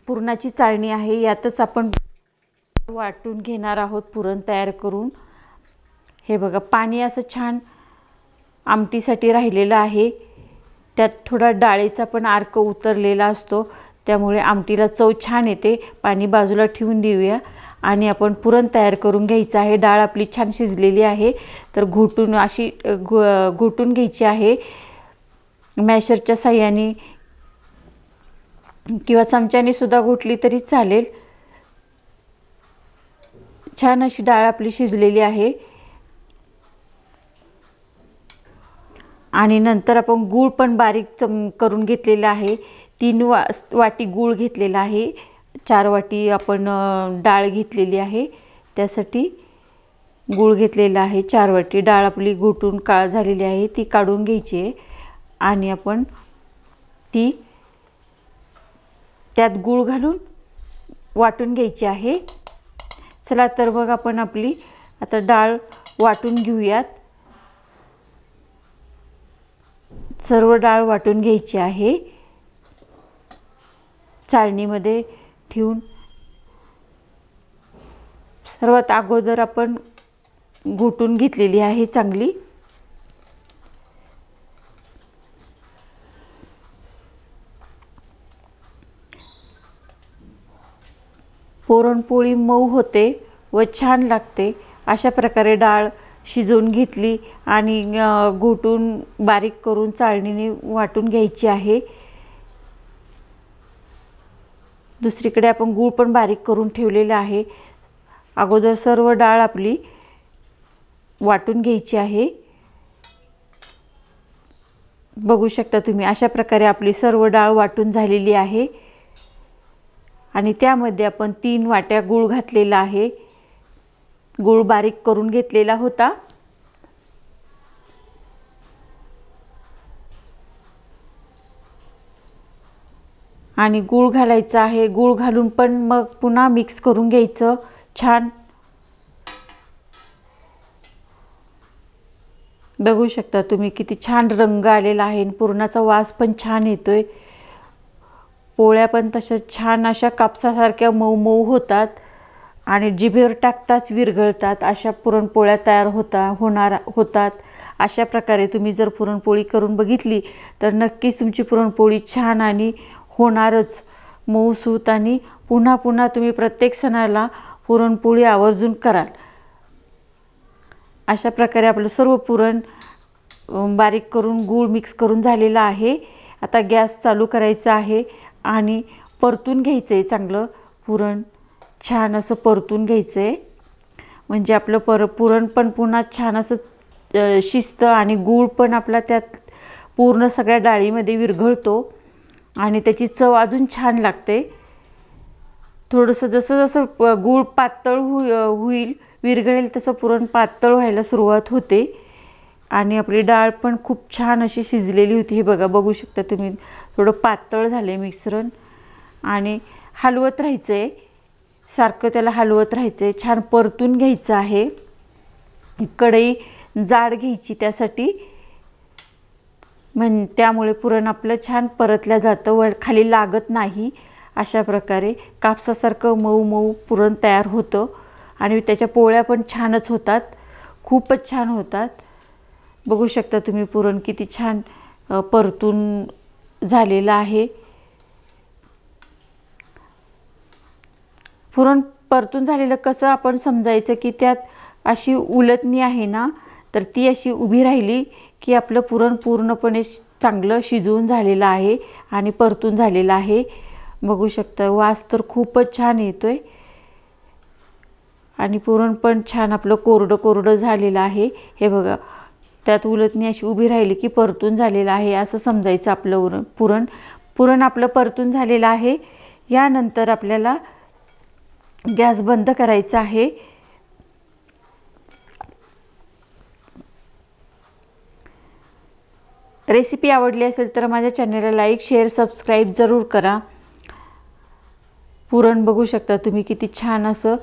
पुरणाची चाळणी आहे, यातच आपण वाटून घेणार आहोत पुरण तयार करून। हे बघा, पाणी असं छान आमटीसाठी राहिलेलं आहे, त्यात थोडा डाळीचा पण अर्क उतरलेला असतो, त्यामुळे आमटीला चव छान येते। पाणी बाजूला ठेवून देऊया आणि आपण पुरण तयार करून घ्यायचं आहे। डाळ आपली छान शिजलेली आहे, तर घोटून अशी घोटून घ्यायची आहे मॅशरच्या साहाय्याने किंवा चमच्याने सुद्धा घोटली तरी चालेल। छान अशी डाळ आपली शिजलेली आहे आणि नंतर आपण गूळ पण बारीक करून घेतलेला आहे। 3 वाटी गूळ घेतलेला आहे, 4 वाटी आपण डाळ घेतलेली आहे, त्यासाठी गूळ घेतलेला आहे 4 वाटी। डाळ आपली घोटून झालेली आहे, ती काढून घ्यायची आहे आणि आपण ती त्यात गूळ घालून वाटून घ्यायची आहे। चला तर मग आपण आपली आता डाळ वाटून घेऊयात। सर्व डाळ वाटून घ्यायची आहे चाळणीमध्ये ठेवून। सर्वात अगोदर आपण घोटून घेतलेली आहे चांगली। पुरणपोळी मऊ होते व छान लागते। अशा प्रकारे डाळ शिजवून घेतली आणि घोटून बारीक करून चाळणीने वाटून घ्यायची आहे। दुसरीकडे आपण गूळ पण बारीक करून ठेवलेला आहे। अगोदर सर्व डाळ आपली वाटून घ्यायची आहे। बघू शकता तुम्ही, अशा प्रकारे आपली सर्व डाळ वाटून झालेली आहे आणि त्यामध्ये आपण 3 वाट्या गूळ घातलेला आहे। गूळ बारीक करून घेतलेला होता। आणि गूळ घालायचा आहे, गूळ घालून पण मग पुन्हा मिक्स करून घ्यायचं छान। बघू शकता तुम्ही किती छान रंग आलेला आहे, पुरणाचा वास पण छान येतोय। पोळ्या पण तशाच छान अशा कापसासारख्या मऊ मऊ होतात आणि जिभेवर टाकताच विरघळतात, अशा पुरणपोळ्या तयार होतात। अशा प्रकारे तुम्ही जर पुरणपोळी करून बघितली तर नक्कीच तुमची पुरणपोळी छान आणि होणारच मऊसूत आणि पुन्हा पुन्हा तुम्ही प्रत्येक सणाला पुरणपोळी आवर्जून कराल। अशा प्रकारे आपलं सर्व पुरण बारीक करून गूळ मिक्स करून झालेला आहे। आता गॅस चालू करायचा आहे आणि परतून घ्यायचं आहे चांगलं पुरण, छान असं परतून घ्यायचं आहे, म्हणजे आपलं पुरण पण पुन्हा छान असं शिजतं आणि गूळ पण आपला त्यात पूर्ण सगळ्या डाळीमध्ये विरघळतो आणि त्याची चव अजून छान लागते। थोडंसं जसं जसं गूळ पातळ होईल विरघळेल तसं पुरण पातळ व्हायला सुरुवात होते आणि आपली डाळ पण खूप छान अशी शिजलेली होती। हे बघा, बघू शकता तुम्ही, थोडं पातळ झाले मिश्रण आणि हलवत राहायचं आहे, सारखं त्याला हलवत राहायचं आहे, छान परतून घ्यायचं आहे। कढई जाड घ्यायची त्यासाठी, त्यामुळे पुरण आपलं छान परतल्या जातं व खाली लागत नाही। अशा प्रकारे कापसासारखं मऊ मऊ पुरण तयार होतं आणि त्याच्या पोळ्या पण छानच होतात, खूपच छान होतात। बघू शकता तुम्ही पुरण किती छान परतून झालेलं आहे। पुरण परतून झालेलं कसं आपण समजायचं की त्यात अशी उलटणी आहे ना, तर ती अशी उभी राहिली की आपलं पुरण पूर्णपणे चांगलं शिजवून झालेलं आहे आणि परतून झालेलं आहे। बघू शकता, वास तर खूपच छान येतोय आणि पुरण पण छान आपलं कोरडं कोरडं झालेलं आहे। हे बघा, त्यात उलटणी अशी उभी राहिली की परतून झालेलं आहे असं समजायचं आपलं पुरण आपलं परतून झालेलं आहे। यानंतर आपल्याला गॅस बंद करायचा आहे। रेसिपी आवडली असेल तर माझ्या चॅनलला लाईक, शेअर, सबस्क्राईब जरूर करा। पुरण बघू शकता तुम्ही किती छान असं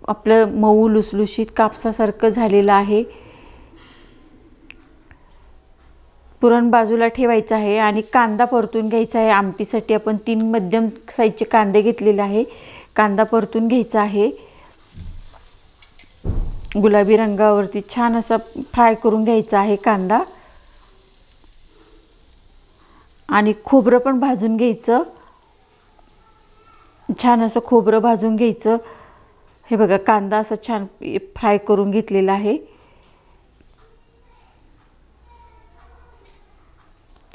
आपलं मऊ लुसलुशीत कापसासारखं झालेलं आहे। पुरण बाजूला ठेवायचं आहे आणि कांदा परतून घ्यायचा आहे। आमटीसाठी आपण 3 मध्यम साईजचे कांदे घेतलेले आहे। कांदा परतून घ्यायचा आहे, गुलाबी रंगावरती छान असा फ्राय करून घ्यायचा आहे कांदा। आणि खोबरं पण भाजून घ्यायचं, छान असं खोबरं भाजून घ्यायचं। हे बघा कांदा असा छान फ्राय करून घेतलेला आहे।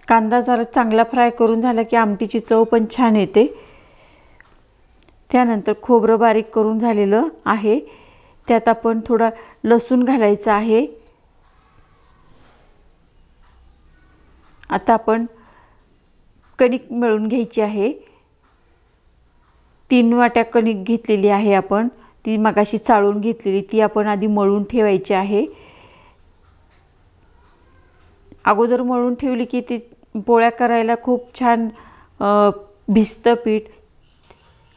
कांदा जरा चांगला फ्राय करून झाला की आमटीची चव पण छान येते। त्यानंतर खोबरं बारीक करून झालेलं आहे, त्यात आपण थोडा लसूण घालायचा आहे। आता आपण कणिक मळून घ्यायची आहे। 3 वाट्या कणिक घेतलेली आहे आपण, ती मगाशी चाळून घेतलेली, ती आपण आधी मळून ठेवायची आहे। अगोदर मळून ठेवली की ती पोळ्या करायला खूप छान भिजतं पीठ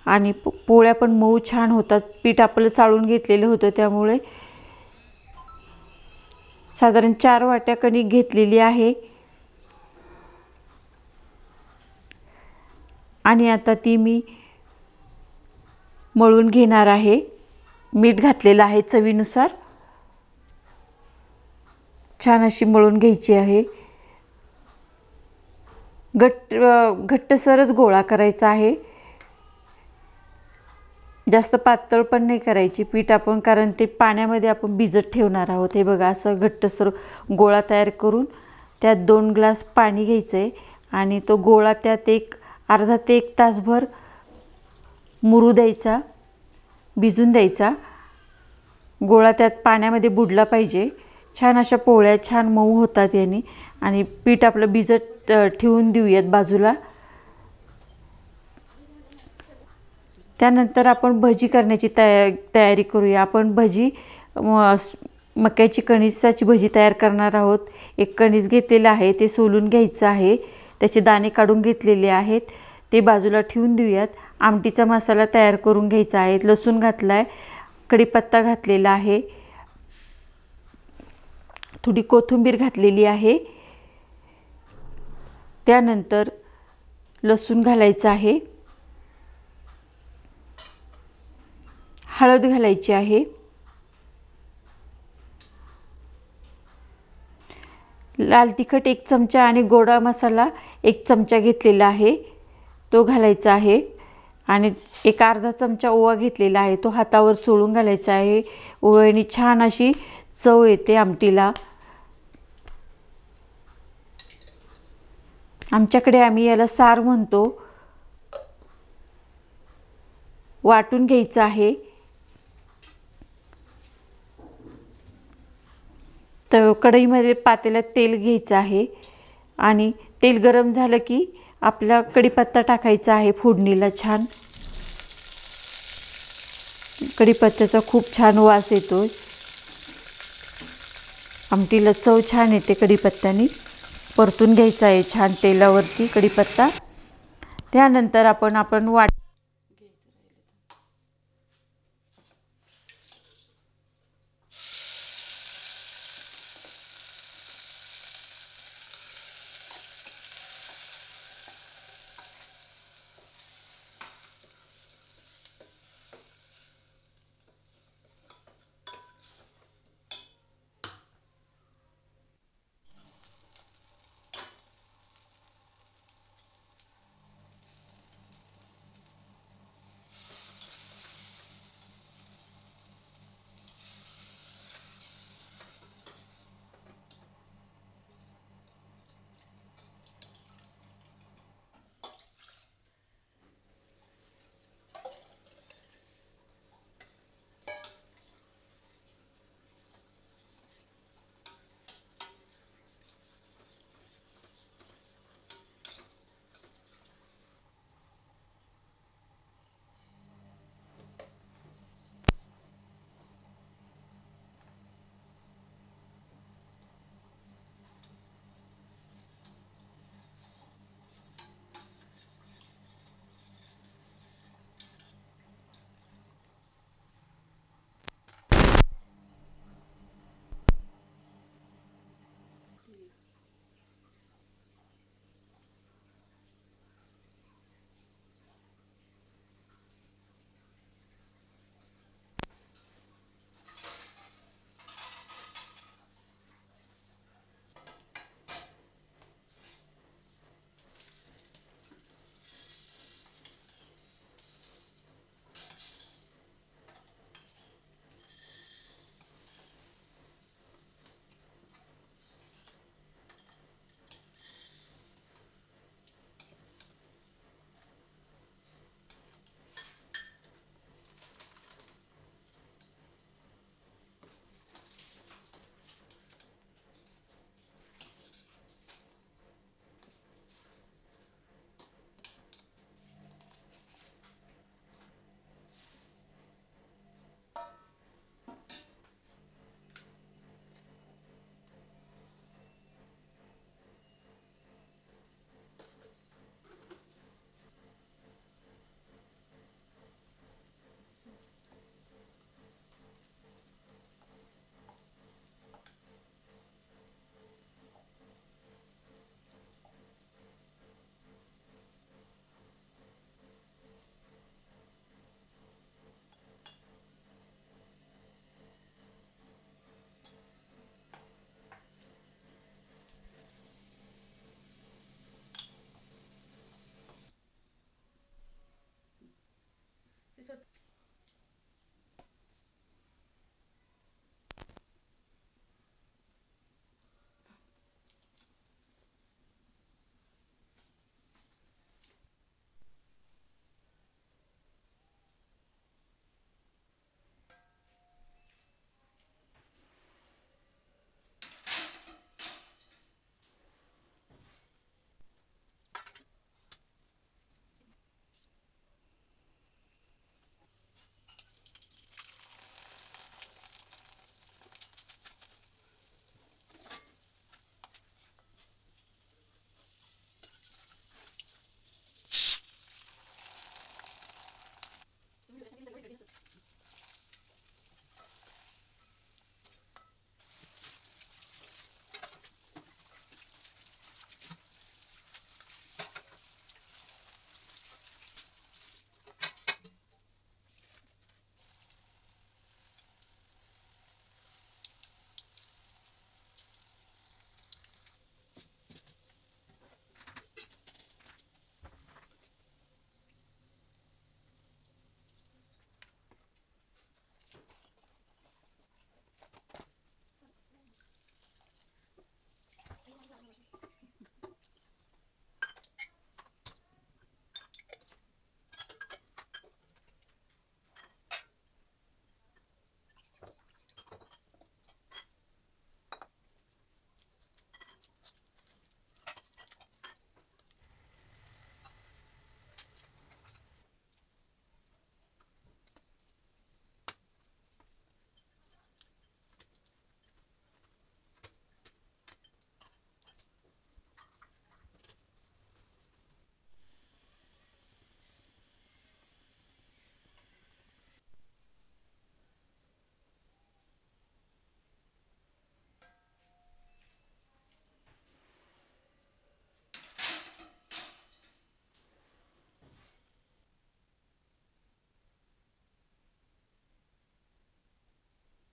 आणि पोळ्या पण मऊ छान होतात। पीठ आपलं चाळून घेतलेलं होतं त्यामुळे। साधारण 4 वाट्या कणिक घेतलेली आहे आणि आता ती मी मळून घेणार आहे। मीठ घातलेलं आहे चवीनुसार। छान अशी मळून घ्यायची आहे। घट्टसरच गोळा करायचा आहे, जास्त पातळ पण नाही करायची पीठ आपण, कारण ते पाण्यामध्ये आपण भिजत ठेवणार आहोत। हे बघा असं घट्टसर गोळा तयार करून त्यात 2 ग्लास पाणी घ्यायचंय आणि तो गोळा त्यात अर्धा ते 1 तासभर मुरू द्यायचा, भिजून द्यायचा। गोळा त्यात पाण्यामध्ये बुडला पाहिजे। छान अशा पोळ्या छान मऊ होतात याने। आणि पीठ आपलं भिजत ठेवून देऊयात बाजूला। त्यानंतर आपण भजी करण्याची तयारी करूया। आपण भजी मक्याची कणिसाची भजी तयार करणार आहोत। 1 कणीस घेतलेलं आहे, ते सोलून घ्यायचं आहे, त्याचे दाणे काढून घेतलेले आहेत, ते बाजूला ठेवून देऊयात। आमटीचा मसाला तयार करून घ्यायचा आहे। लसूण घातलाय, कढीपत्ता घातलेला आहे, थोडी कोथिंबीर घातलेली आहे। त्यानंतर लसूण घालायचा आहे, हळद घालायची आहे, लाल तिखट 1 चमचा आणि गोडा मसाला 1 चमचा घेतलेला आहे, तो घालायचा आहे। आणि अर्धा चमचा ओवा घेतलेला आहे, तो हातावर चोळून घालायचा आहे। ओव्याने छान अशी चव येते आमटीला। आमच्याकडे आम्ही याला सार म्हणतो। वाटून घ्यायचं आहे। तर कढईमध्ये पातेल्यात तेल घ्यायचं आहे आणि तेल गरम झालं की आपला कढीपत्ता टाकायचा आहे फोडणीला। छान कढीपत्त्याचा खूप छान वास येतो, आमटीला चव छान येते कढीपत्त्याने। परतून घ्यायचा आहे छान तेलावरती कढीपत्ता। त्यानंतर आपण